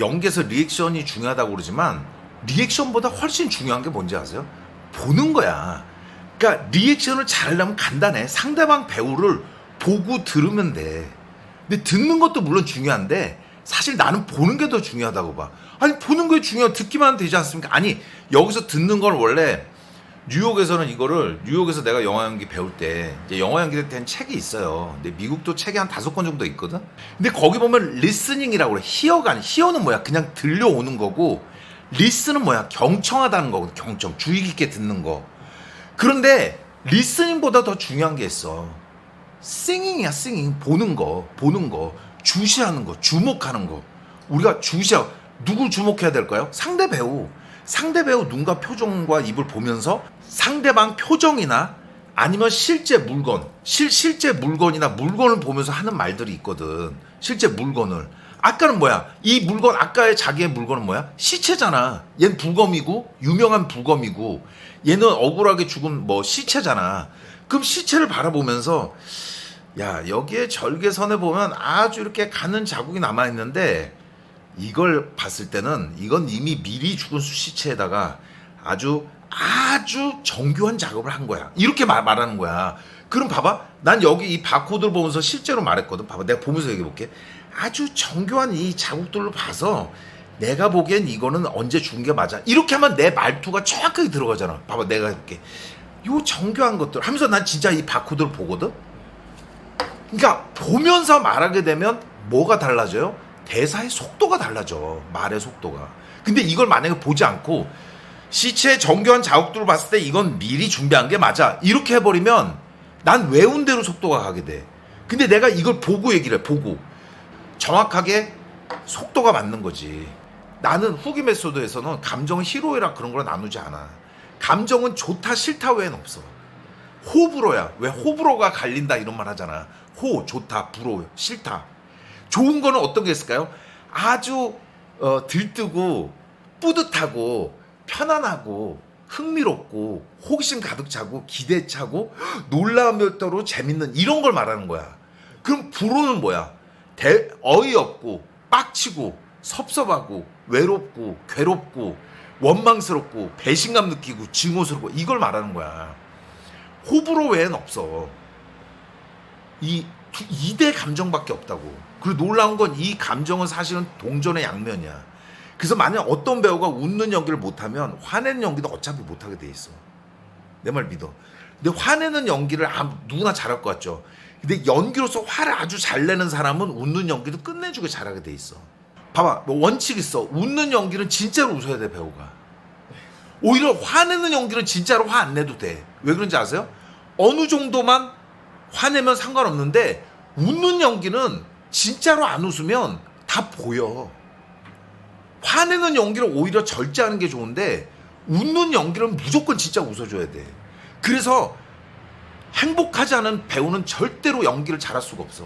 연기에서 리액션이 중요하다고 그러지만 리액션보다 훨씬 중요한 게 뭔지 아세요? 보는 거야. 그러니까 리액션을 잘하려면 간단해. 상대방 배우를 보고 들으면 돼. 근데 듣는 것도 물론 중요한데 사실 나는 보는 게 더 중요하다고 봐. 아니 보는 게 중요해. 듣기만 하면 되지 않습니까? 아니 여기서 듣는 건 원래 뉴욕에서는 이거를 뉴욕에서 내가 영화 연기 배울 때 이제 영화 연기에 대한 책이 있어요. 근데 미국도 책이 한 5권 정도 있거든. 근데 거기 보면 리스닝이라고 그래. 히어가 아니 히어는 뭐야? 그냥 들려오는 거고 리스는 뭐야? 경청하다는 거거든. 경청. 주의 깊게 듣는 거. 그런데 리스닝보다 더 중요한 게 있어. 싱잉이야, 싱잉. 보는 거. 주시하는 거. 주목하는 거. 우리가 주시하고 누굴 주목해야 될까요? 상대 배우. 상대 배우 눈과 표정과 입을 보면서 상대방 표정이나 아니면 실제 물건, 실제 물건이나 물건을 보면서 하는 말들이 있거든. 실제 물건을. 아까는 뭐야? 이 물건, 아까의 자기의 물건은 뭐야? 시체잖아. 얘는 부검이고, 유명한 부검이고, 얘는 억울하게 죽은 뭐 시체잖아. 그럼 시체를 바라보면서, 야, 여기에 절개선에 보면 아주 이렇게 가는 자국이 남아있는데, 이걸 봤을 때는 이건 이미 미리 죽은 시체에다가 아주 정교한 작업을 한 거야. 이렇게 말하는 거야. 그럼 봐봐. 난 여기 이 바코드를 보면서 실제로 말했거든. 봐봐. 내가 보면서 얘기해볼게. 아주 정교한 이 자국들로 봐서 내가 보기엔 이거는 언제 죽은 게 맞아. 이렇게 하면 내 말투가 정확하게 들어가잖아. 봐봐. 내가 해볼게. 요 정교한 것들 하면서 난 진짜 이 바코드를 보거든. 그러니까 보면서 말하게 되면 뭐가 달라져요? 대사의 속도가 달라져. 말의 속도가. 근데 이걸 만약에 보지 않고 시체의 정교한 자국들을 봤을 때 이건 미리 준비한 게 맞아. 이렇게 해버리면 난 외운 대로 속도가 가게 돼. 근데 내가 이걸 보고 얘기를 해. 보고. 정확하게 속도가 맞는 거지. 나는 후기 메소드에서는 감정은 희로애락 그런 걸 나누지 않아. 감정은 좋다 싫다 외엔 없어. 호불호야. 왜 호불호가 갈린다 이런 말 하잖아. 호, 좋다, 불호, 싫다. 좋은 거는 어떤 게 있을까요? 아주 들뜨고 뿌듯하고 편안하고 흥미롭고 호기심 가득 차고 기대 차고 놀라움을 따로 재밌는 이런 걸 말하는 거야. 그럼 불호는 뭐야? 어이없고 빡치고 섭섭하고 외롭고 괴롭고 원망스럽고 배신감 느끼고 증오스럽고 이걸 말하는 거야. 호불호 외엔 없어. 이 2대 감정밖에 없다고. 그리고 놀라운 건 이 감정은 사실은 동전의 양면이야. 그래서 만약 어떤 배우가 웃는 연기를 못하면 화내는 연기도 어차피 못하게 돼 있어. 내 말 믿어. 근데 화내는 연기를 누구나 잘할 것 같죠. 근데 연기로서 화를 아주 잘 내는 사람은 웃는 연기도 끝내주게 잘하게 돼 있어. 봐봐. 뭐 원칙 있어. 웃는 연기는 진짜로 웃어야 돼 배우가. 오히려 화내는 연기는 진짜로 화 안 내도 돼. 왜 그런지 아세요? 어느 정도만 화내면 상관없는데 웃는 연기는 진짜로 안 웃으면 다 보여. 화내는 연기를 오히려 절제하는 게 좋은데 웃는 연기는 무조건 진짜 웃어줘야 돼. 그래서 행복하지 않은 배우는 절대로 연기를 잘할 수가 없어.